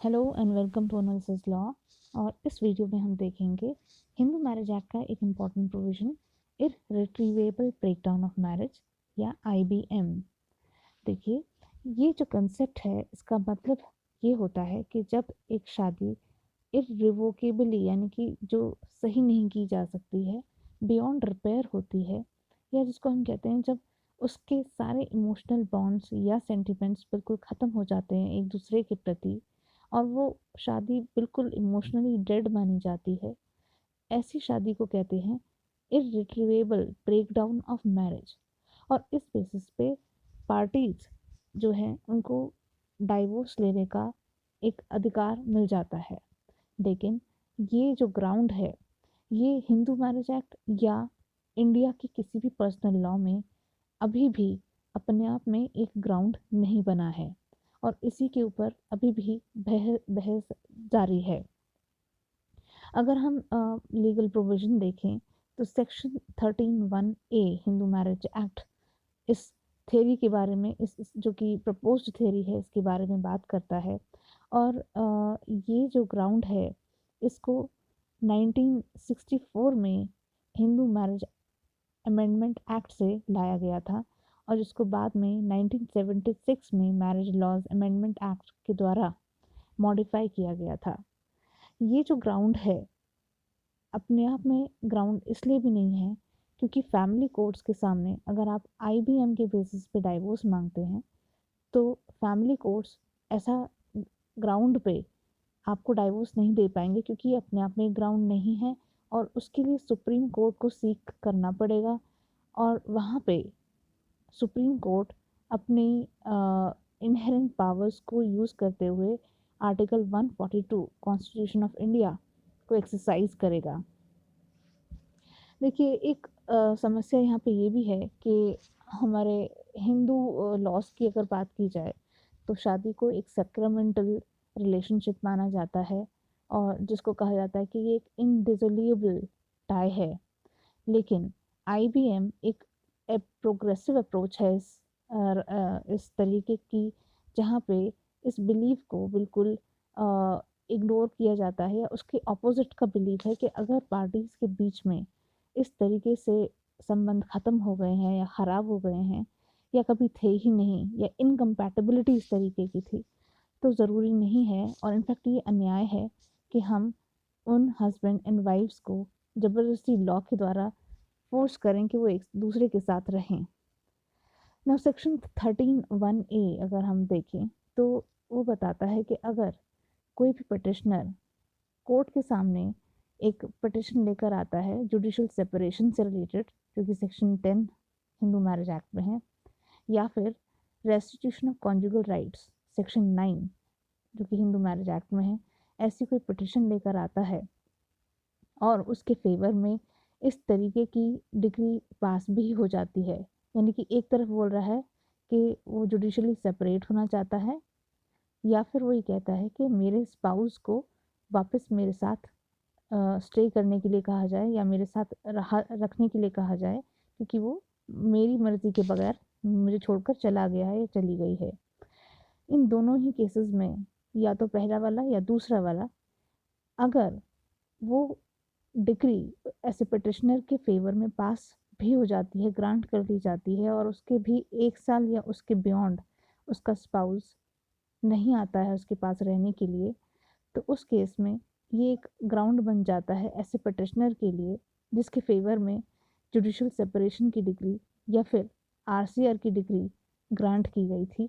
Hello and welcome to analysis law. और इस video में हम देखेंगे हिंदू मैरिज एक्ट का एक important provision, irretrievable breakdown of marriage या आईबीएम। देखिए, ये जो कंसेप्ट है इसका मतलब ये होता है कि जब एक शादी इररिवोकेबली यानी कि जो सही नहीं की जा सकती है, बियॉन्ड रिपेयर होती है, या जिसको हम कहते हैं जब उसके सारे इमोशनल बॉन्ड्स या सेंटिमेंट्स बिल्कुल ख़त्म हो जाते हैं एक दूसरे के प्रति, और वो शादी बिल्कुल इमोशनली डेड मानी जाती है, ऐसी शादी को कहते हैं इररिट्रीवेबल ब्रेकडाउन ऑफ मैरिज। और इस बेसिस पे पार्टीज जो हैं उनको डाइवोर्स लेने का एक अधिकार मिल जाता है। लेकिन ये जो ग्राउंड है, ये हिंदू मैरिज एक्ट या इंडिया की किसी भी पर्सनल लॉ में अभी भी अपने आप में एक ग्राउंड नहीं बना है, और इसी के ऊपर अभी भी बहस जारी है। अगर हम लीगल प्रोविजन देखें तो section 13(1)(a) Hindu marriage act इस थेरी के बारे में, इस जो कि प्रपोज्ड थेरी है, इसके बारे में बात करता है। और ये जो ग्राउंड है इसको 1964 में हिंदू मैरिज अमेंडमेंट एक्ट से लाया गया था, और जिसको बाद में 1976 में मैरिज लॉज अमेंडमेंट एक्ट के द्वारा मॉडिफाई किया गया था। ये जो ग्राउंड है अपने आप में ग्राउंड इसलिए भी नहीं है क्योंकि फैमिली कोर्ट्स के सामने अगर आप आईबीएम के बेसिस पे डाइवोर्स मांगते हैं तो फैमिली कोर्ट्स ऐसा ग्राउंड पे आपको डाइवोर्स नहीं दे पाएंगे, क्योंकि ये अपने आप में ग्राउंड नहीं है, और उसके लिए सुप्रीम कोर्ट को सीक करना पड़ेगा। और वहाँ पे सुप्रीम कोर्ट अपनी इनहेरेंट पावर्स को यूज़ करते हुए आर्टिकल 142 कॉन्स्टिट्यूशन ऑफ इंडिया को एक्सरसाइज करेगा। देखिए, एक समस्या यहाँ पे ये भी है कि हमारे हिंदू लॉज की अगर बात की जाए तो शादी को एक सैक्रमेंटल रिलेशनशिप माना जाता है, और जिसको कहा जाता है कि ये एक इनडिसोल्यूबल टाई है। लेकिन आईबीएम एक प्रोग्रेसिव अप्रोच है इस तरीके की, जहाँ पे इस बिलीफ को बिल्कुल इग्नोर किया जाता है, या उसके ऑपोजिट का बिलीफ है कि अगर पार्टीज के बीच में इस तरीके से संबंध ख़त्म हो गए हैं या ख़राब हो गए हैं, या कभी थे ही नहीं, या इनकम्पैटिबिलिटी इस तरीके की थी, तो ज़रूरी नहीं है, और इनफैक्ट ये अन्याय है कि हम उन हस्बैंड एंड वाइफ्स को ज़बरदस्ती लॉ के द्वारा फोर्स करें कि वो एक दूसरे के साथ रहें। ना सेक्शन 13(1)(a) अगर हम देखें तो वो बताता है कि अगर कोई भी पटिशनर कोर्ट के सामने एक पटिशन लेकर आता है जुडिशल सेपरेशन से रिलेटेड, जो कि सेक्शन 10 हिंदू मैरिज एक्ट में है, या फिर restitution of conjugal rights section 9 जो कि हिंदू मैरिज एक्ट में है, ऐसी कोई पटिशन लेकर आता है और उसके फेवर में इस तरीके की डिग्री पास भी हो जाती है, यानी कि एक तरफ बोल रहा है कि वो जुडिशली सेपरेट होना चाहता है, या फिर वो ये कहता है कि मेरे स्पाउस को वापस मेरे साथ स्टे करने के लिए कहा जाए, या मेरे साथ रखने के लिए कहा जाए, क्योंकि वो मेरी मर्ज़ी के बगैर मुझे छोड़कर चला गया है या चली गई है। इन दोनों ही केसेस में, या तो पहला वाला या दूसरा वाला, अगर वो डिग्री ऐसे पटिशनर के फेवर में पास भी हो जाती है, ग्रांट कर दी जाती है, और उसके भी 1 साल या उसके बियॉन्ड उसका स्पाउस नहीं आता है उसके पास रहने के लिए, तो उस केस में ये एक ग्राउंड बन जाता है ऐसे पटिशनर के लिए जिसके फेवर में जुडिशल सेपरेशन की डिग्री या फिर आरसीआर की डिग्री ग्रांट की गई थी,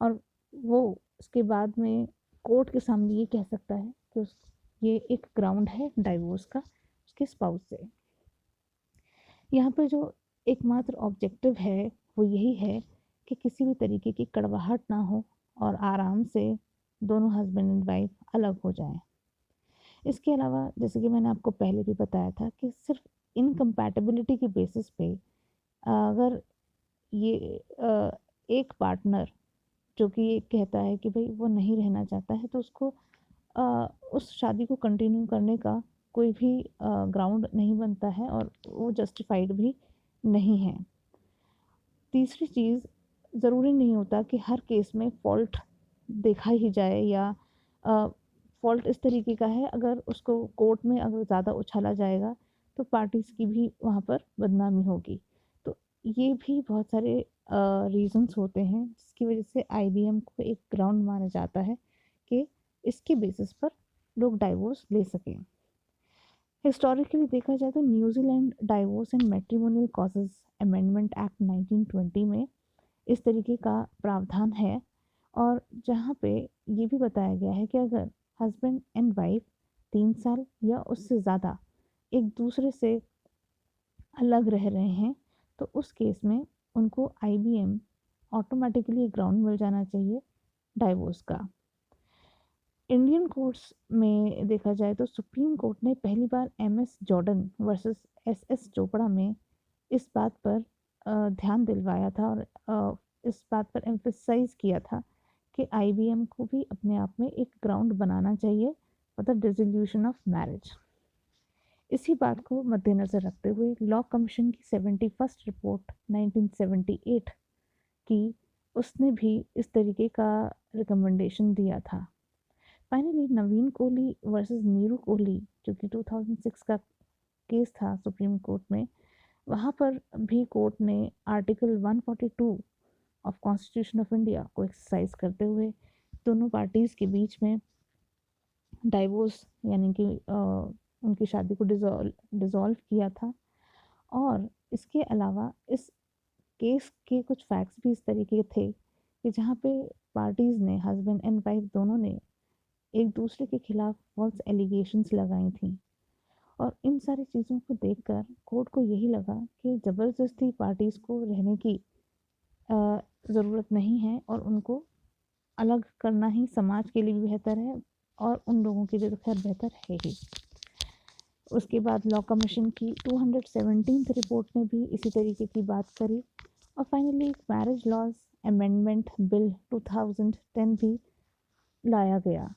और वो उसके बाद में कोर्ट के सामने ये कह सकता है कि ये एक ग्राउंड है डाइवोर्स का उसके स्पाउस से। यहाँ पर जो एकमात्र ऑब्जेक्टिव है वो यही है कि किसी भी तरीके की कड़वाहट ना हो और आराम से दोनों हस्बैंड एंड वाइफ अलग हो जाएं। इसके अलावा जैसे कि मैंने आपको पहले भी बताया था कि सिर्फ इनकम्पैटिबिलिटी के बेसिस पे अगर ये एक पार्टनर जो कि ये कहता है कि भाई वो नहीं रहना चाहता है, तो उसको उस शादी को कंटिन्यू करने का कोई भी ग्राउंड नहीं बनता है, और वो जस्टिफाइड भी नहीं है। तीसरी चीज़, ज़रूरी नहीं होता कि हर केस में फॉल्ट देखा ही जाए, या फॉल्ट इस तरीके का है, अगर उसको कोर्ट में अगर ज़्यादा उछाला जाएगा तो पार्टीज़ की भी वहाँ पर बदनामी होगी। तो ये भी बहुत सारे रीज़न्स होते हैं जिसकी वजह से आईबीएम को एक ग्राउंड माना जाता है कि इसके बेसिस पर लोग डाइवोर्स ले सकें। हिस्टोरिकली देखा जाए तो New Zealand divorce and matrimonial causes amendment act 1920 में इस तरीके का प्रावधान है, और जहाँ पे ये भी बताया गया है कि अगर हस्बैंड एंड वाइफ 3 साल या उससे ज़्यादा एक दूसरे से अलग रह रहे हैं तो उस केस में उनको आईबीएम ऑटोमेटिकली ग्राउंड मिल जाना चाहिए डाइवोर्स का। इंडियन कोर्ट्स में देखा जाए तो सुप्रीम कोर्ट ने पहली बार MS Jordan versus SS Chopra में इस बात पर ध्यान दिलवाया था और इस बात पर एम्फसाइज किया था कि आईबीएम को भी अपने आप में एक ग्राउंड बनाना चाहिए for the dissolution of marriage. इसी बात को मद्देनज़र रखते हुए लॉ कमीशन की 71st रिपोर्ट 1978 की उसने भी इस तरीके का रिकमेंडेशन दिया था। फाइनली नवीन कोहली वर्सेस नीरू कोहली जो कि 2006 का केस था सुप्रीम कोर्ट में, वहाँ पर भी कोर्ट ने article 142 of constitution of India को एक्सरसाइज करते हुए दोनों पार्टीज़ के बीच में डाइवोर्स यानी कि उनकी शादी को डिज़ोल्व किया था। और इसके अलावा इस केस के कुछ फैक्ट्स भी इस तरीके थे कि जहाँ पे पार्टीज़ ने हस्बैंड एंड वाइफ दोनों ने एक दूसरे के खिलाफ फॉल्स एलिगेशंस लगाई थी, और इन सारी चीज़ों को देखकर कोर्ट को यही लगा कि ज़बरदस्ती पार्टीज़ को रहने की ज़रूरत नहीं है और उनको अलग करना ही समाज के लिए भी बेहतर है और उन लोगों के लिए तो खैर बेहतर है ही। उसके बाद लॉ कमीशन की 217th रिपोर्ट ने भी इसी तरीके की बात करी, और finally marriage laws amendment bill 2010 भी लाया गया।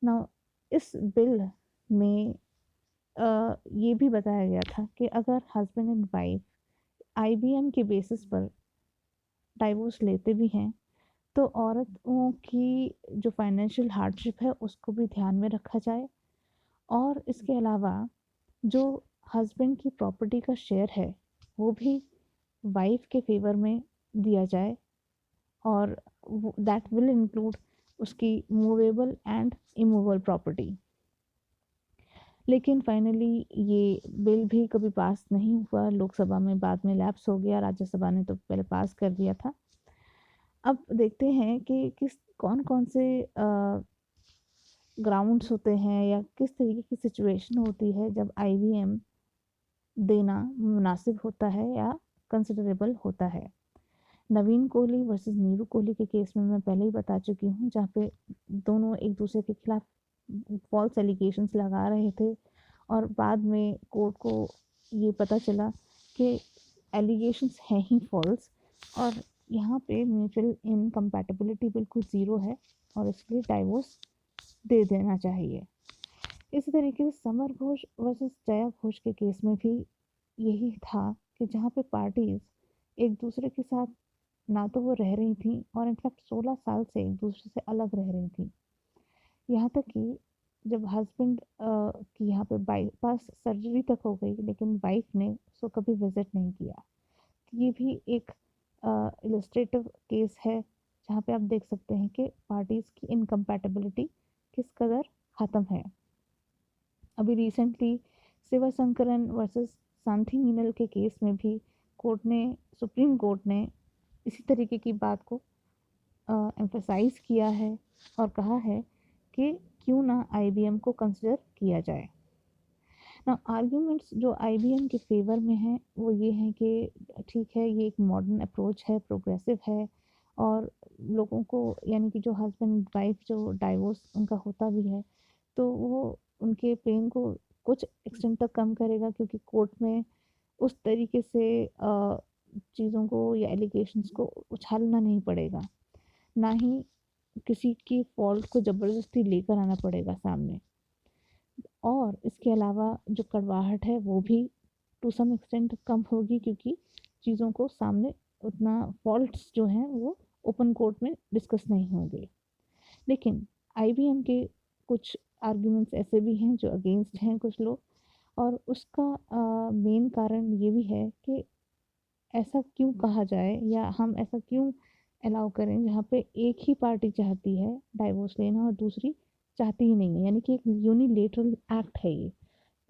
नाउ इस बिल में ये भी बताया गया था कि अगर हस्बैंड एंड वाइफ आईबीएम के बेसिस पर डाइवोर्स लेते भी हैं तो औरतों की जो फाइनेंशियल हार्डशिप है उसको भी ध्यान में रखा जाए, और इसके अलावा जो हस्बैंड की प्रॉपर्टी का शेयर है वो भी वाइफ के फेवर में दिया जाए, और दैट विल इंक्लूड उसकी मूवेबल एंड इमूवेबल प्रॉपर्टी। लेकिन फाइनली ये बिल भी कभी पास नहीं हुआ लोकसभा में, बाद में लैप्स हो गया, राज्यसभा ने तो पहले पास कर दिया था। अब देखते हैं कि किस कौन कौन से ग्राउंड्स होते हैं या किस तरीके की सिचुएशन होती है जब आईवीएम देना मुनासिब होता है या कंसिडरेबल होता है। नवीन कोहली वर्सेस नीरू कोहली के केस में मैं पहले ही बता चुकी हूँ, जहाँ पे दोनों एक दूसरे के खिलाफ फॉल्स एलिगेशंस लगा रहे थे और बाद में कोर्ट को ये पता चला कि एलिगेशंस हैं ही फॉल्स, और यहाँ पे म्यूचुअल इनकम्पैटिबिलिटी बिल्कुल ज़ीरो है और इसलिए डाइवोर्स दे देना चाहिए। इसी तरीके से समर घोष वर्सेस जया घोष के केस में भी यही था कि जहाँ पे पार्टीज एक दूसरे के साथ ना तो वो रह रही थी और इनफैक्ट 16 साल से एक दूसरे से अलग रह रही थी। यहाँ तक कि जब हस्बैंड की यहाँ पे बाईपास सर्जरी तक हो गई लेकिन वाइफ ने उसको कभी विजिट नहीं किया। ये भी एक इलस्ट्रेटिव केस है जहाँ पे आप देख सकते हैं कि पार्टीज की इनकम्पैटिबिलिटी किस कदर ख़त्म है। अभी रिसेंटली शिवशंकरन वर्सेस सांथी मीनल के केस में भी सुप्रीम कोर्ट ने इसी तरीके की बात को एम्फसाइज किया है और कहा है कि क्यों ना आईबीएम को कंसिडर किया जाए। ना आर्ग्यूमेंट्स जो आईबीएम के फेवर में हैं वो ये हैं कि ठीक है, ये एक मॉडर्न अप्रोच है, प्रोग्रेसिव है, और लोगों को यानी कि जो हस्बैंड वाइफ जो डाइवोर्स उनका होता भी है तो वो उनके पेन को कुछ एक्सटेंट तक कम करेगा, क्योंकि कोर्ट में उस तरीके से चीज़ों को या एलिगेशंस को उछालना नहीं पड़ेगा, ना ही किसी की फॉल्ट को ज़बरदस्ती लेकर आना पड़ेगा सामने। और इसके अलावा जो कड़वाहट है वो भी टू सम एक्सटेंट कम होगी, क्योंकि चीज़ों को सामने उतना फॉल्ट्स जो हैं वो ओपन कोर्ट में डिस्कस नहीं होंगे। लेकिन आईबीएम के कुछ आर्ग्यूमेंट्स ऐसे भी हैं जो अगेंस्ट हैं कुछ लोग, और उसका मेन कारण ये भी है कि ऐसा क्यों कहा जाए या हम ऐसा क्यों अलाउ करें जहाँ पे एक ही पार्टी चाहती है डाइवोर्स लेना और दूसरी चाहती ही नहीं है, यानी कि एक यूनिलेटरल एक्ट है ये।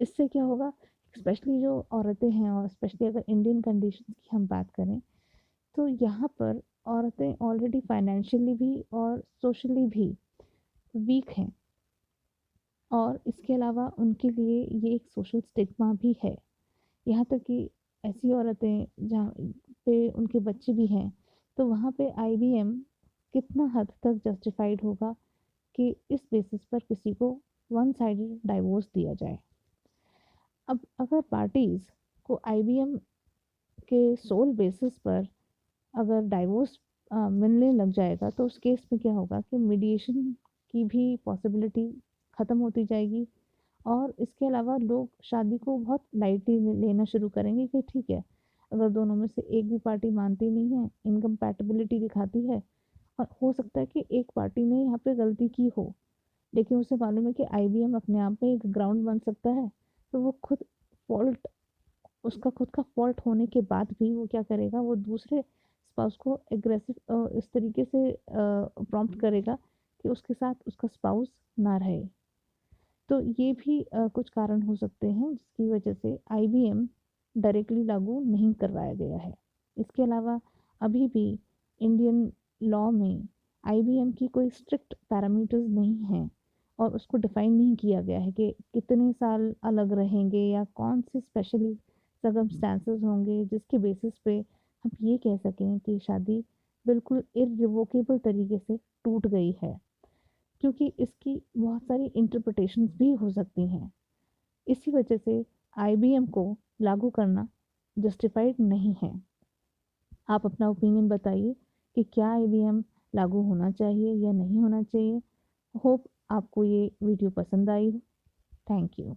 इससे क्या होगा, स्पेशली जो औरतें हैं और स्पेशली अगर इंडियन कंडीशन की हम बात करें, तो यहाँ पर औरतें ऑलरेडी फाइनेंशियली भी और सोशली भी वीक हैं, और इसके अलावा उनके लिए ये एक सोशल स्टिग्मा भी है। यहाँ तक कि ऐसी औरतें जहाँ पे उनके बच्चे भी हैं, तो वहाँ पे आईवीएम कितना हद तक जस्टिफाइड होगा कि इस बेसिस पर किसी को वन साइडेड डाइवोर्स दिया जाए। अब अगर पार्टीज़ को आईवीएम के सोल बेसिस पर अगर डाइवोर्स मिलने लग जाएगा, तो उस केस में क्या होगा कि मीडिएशन की भी पॉसिबिलिटी ख़त्म होती जाएगी, और इसके अलावा लोग शादी को बहुत लाइटली लेना शुरू करेंगे कि ठीक है, अगर दोनों में से एक भी पार्टी मानती नहीं है, इनकम्पैटिबिलिटी दिखाती है, और हो सकता है कि एक पार्टी ने यहाँ पे गलती की हो, लेकिन उसे मालूम है कि आईवीएम अपने आप में एक ग्राउंड बन सकता है, तो वो खुद फॉल्ट, उसका खुद का फॉल्ट होने के बाद भी वो क्या करेगा, वो दूसरे स्पाउस को एग्रेसिव इस तरीके से प्रॉम्प्ट करेगा कि उसके साथ उसका स्पाउस ना रहे। तो ये भी कुछ कारण हो सकते हैं जिसकी वजह से आईवीएम डायरेक्टली लागू नहीं करवाया गया है। इसके अलावा अभी भी इंडियन लॉ में आईवीएम की कोई स्ट्रिक्ट पैरामीटर्स नहीं हैं, और उसको डिफाइन नहीं किया गया है कि कितने साल अलग रहेंगे या कौन से स्पेशल सर्कमस्टांसेस होंगे जिसके बेसिस पे हम ये कह सकें कि शादी बिल्कुल इररिवोकेबल तरीके से टूट गई है, क्योंकि इसकी बहुत सारी इंटरप्रिटेशंस भी हो सकती हैं। इसी वजह से आईबीएम को लागू करना जस्टिफाइड नहीं है। आप अपना ओपिनियन बताइए कि क्या आईबीएम लागू होना चाहिए या नहीं होना चाहिए। होप आपको ये वीडियो पसंद आई हो। Thank you.